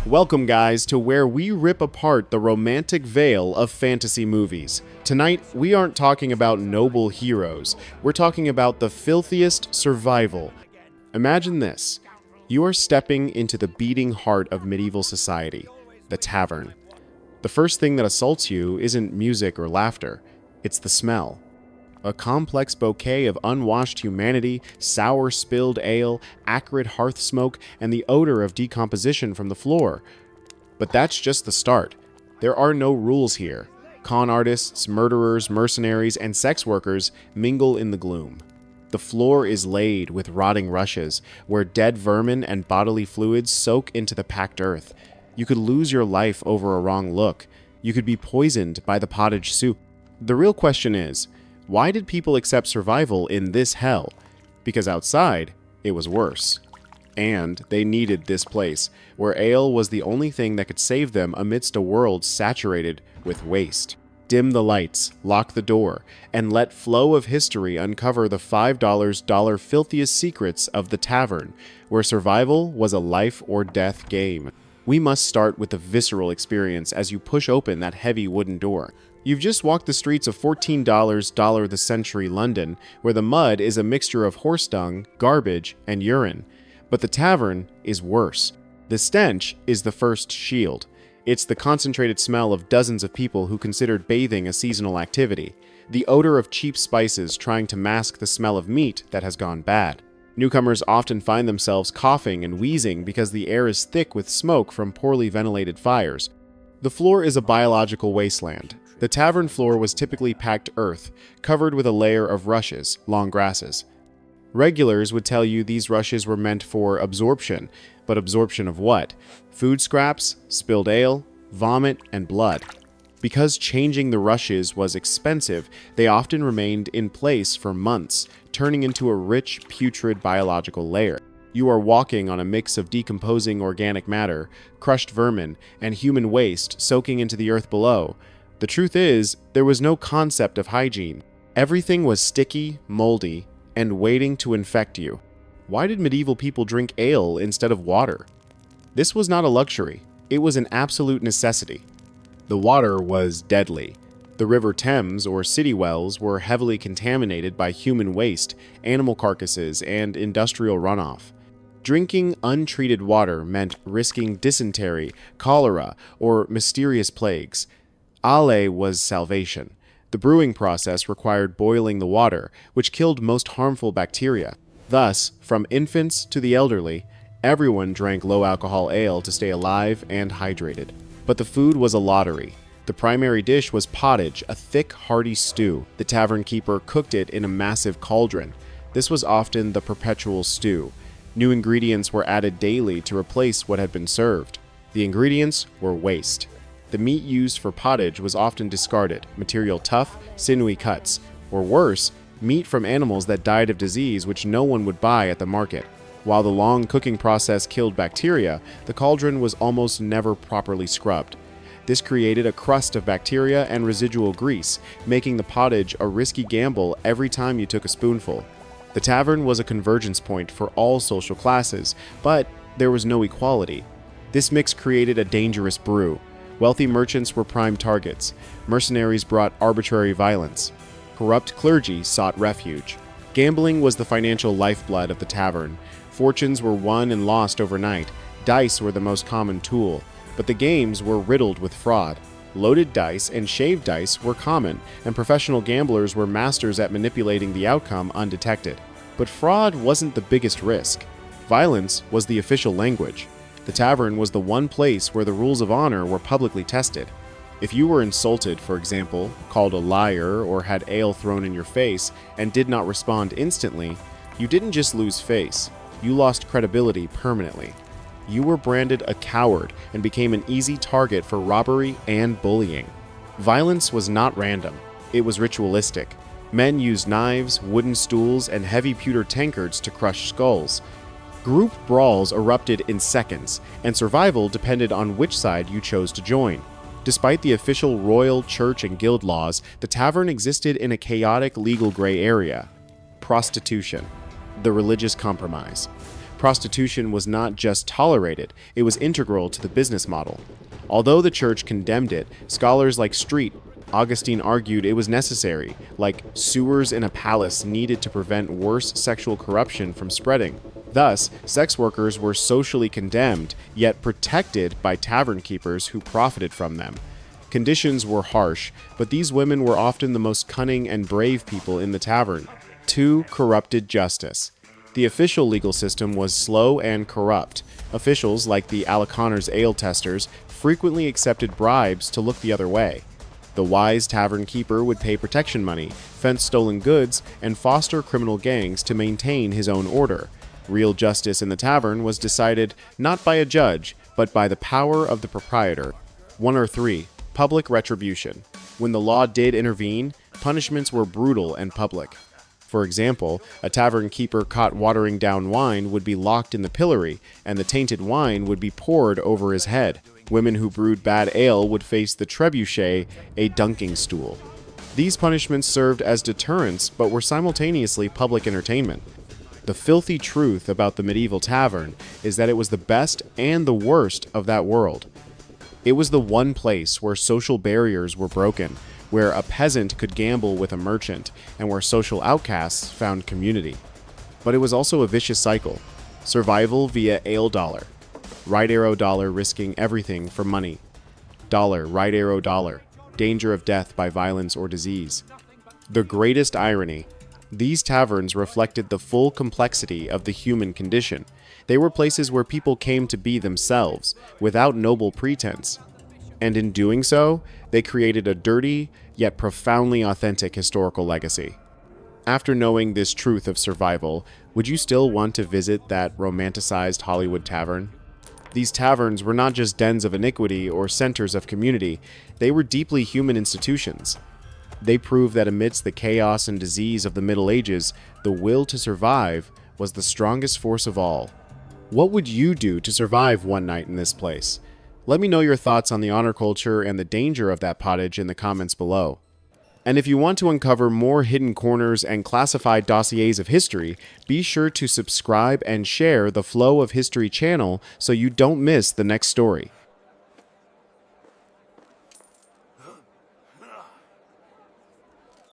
Welcome, guys, to where we rip apart the romantic veil of fantasy movies. Tonight, we aren't talking about noble heroes. We're talking about the filthiest survival. Imagine this. You are stepping into the beating heart of medieval society, the tavern. The first thing that assaults you isn't music or laughter. It's the smell. A complex bouquet of unwashed humanity, sour spilled ale, acrid hearth smoke, and the odor of decomposition from the floor. But that's just the start. There are no rules here. Con artists, murderers, mercenaries, and sex workers mingle in the gloom. The floor is laid with rotting rushes, where dead vermin and bodily fluids soak into the packed earth. You could lose your life over a wrong look. You could be poisoned by the pottage soup. The real question is, why did people accept survival in this hell? Because outside, it was worse. And they needed this place, where ale was the only thing that could save them amidst a world saturated with waste. Dim the lights, lock the door, and let flow of history uncover the $5 filthiest secrets of the tavern, where survival was a life or death game. We must start with the visceral experience as you push open that heavy wooden door. You've just walked the streets of $14 the century London, where the mud is a mixture of horse dung, garbage, and urine. But the tavern is worse. The stench is the first shield. It's the concentrated smell of dozens of people who considered bathing a seasonal activity. The odor of cheap spices trying to mask the smell of meat that has gone bad. Newcomers often find themselves coughing and wheezing because the air is thick with smoke from poorly ventilated fires. The floor is a biological wasteland. The tavern floor was typically packed earth, covered with a layer of rushes, long grasses. Regulars would tell you these rushes were meant for absorption, but absorption of what? Food scraps, spilled ale, vomit, and blood. Because changing the rushes was expensive, they often remained in place for months, turning into a rich, putrid biological layer. You are walking on a mix of decomposing organic matter, crushed vermin, and human waste soaking into the earth below. The truth is, there was no concept of hygiene. Everything was sticky, moldy, and waiting to infect you. Why did medieval people drink ale instead of water? This was not a luxury. It was an absolute necessity. The water was deadly. The River Thames or city wells were heavily contaminated by human waste, animal carcasses, and industrial runoff. Drinking untreated water meant risking dysentery, cholera, or mysterious plagues. Ale was salvation. The brewing process required boiling the water, which killed most harmful bacteria. Thus, from infants to the elderly, everyone drank low-alcohol ale to stay alive and hydrated. But the food was a lottery. The primary dish was pottage, a thick, hearty stew. The tavern keeper cooked it in a massive cauldron. This was often the perpetual stew. New ingredients were added daily to replace what had been served. The ingredients were waste. The meat used for pottage was often discarded, material tough, sinewy cuts, or worse, meat from animals that died of disease which no one would buy at the market. While the long cooking process killed bacteria, the cauldron was almost never properly scrubbed. This created a crust of bacteria and residual grease, making the pottage a risky gamble every time you took a spoonful. The tavern was a convergence point for all social classes, but there was no equality. This mix created a dangerous brew. Wealthy merchants were prime targets. Mercenaries brought arbitrary violence. Corrupt clergy sought refuge. Gambling was the financial lifeblood of the tavern. Fortunes were won and lost overnight. Dice were the most common tool, but the games were riddled with fraud. Loaded dice and shaved dice were common, and professional gamblers were masters at manipulating the outcome undetected. But fraud wasn't the biggest risk. Violence was the official language. The tavern was the one place where the rules of honor were publicly tested. If you were insulted, for example, called a liar, or had ale thrown in your face and did not respond instantly, you didn't just lose face, you lost credibility permanently. You were branded a coward and became an easy target for robbery and bullying. Violence was not random, it was ritualistic. Men used knives, wooden stools, and heavy pewter tankards to crush skulls. Group brawls erupted in seconds, and survival depended on which side you chose to join. Despite the official royal, church, and guild laws, the tavern existed in a chaotic legal gray area. Prostitution. The religious compromise. Prostitution was not just tolerated, it was integral to the business model. Although the church condemned it, scholars like Street, Augustine argued it was necessary, like sewers in a palace needed to prevent worse sexual corruption from spreading. Thus, sex workers were socially condemned, yet protected by tavern keepers who profited from them. Conditions were harsh, but these women were often the most cunning and brave people in the tavern. 2. Corrupted justice. The official legal system was slow and corrupt. Officials, like the Alicaners ale testers, frequently accepted bribes to look the other way. The wise tavern keeper would pay protection money, fence stolen goods, and foster criminal gangs to maintain his own order. Real justice in the tavern was decided not by a judge, but by the power of the proprietor. 1 or 3. Public retribution. When the law did intervene, punishments were brutal and public. For example, a tavern keeper caught watering down wine would be locked in the pillory, and the tainted wine would be poured over his head. Women who brewed bad ale would face the trebuchet, a dunking stool. These punishments served as deterrents, but were simultaneously public entertainment. The filthy truth about the medieval tavern is that it was the best and the worst of that world. It was the one place where social barriers were broken, where a peasant could gamble with a merchant, and where social outcasts found community. But it was also a vicious cycle. Survival via ale dollar. Right arrow dollar risking everything for money. Dollar, right arrow dollar. Danger of death by violence or disease. The greatest irony. These taverns reflected the full complexity of the human condition. They were places where people came to be themselves, without noble pretense. And in doing so, they created a dirty, yet profoundly authentic historical legacy. After knowing this truth of survival, would you still want to visit that romanticized Hollywood tavern? These taverns were not just dens of iniquity or centers of community, they were deeply human institutions. They prove that amidst the chaos and disease of the Middle Ages, the will to survive was the strongest force of all. What would you do to survive one night in this place? Let me know your thoughts on the honor culture and the danger of that pottage in the comments below. And if you want to uncover more hidden corners and classified dossiers of history, be sure to subscribe and share the Flow of History channel so you don't miss the next story.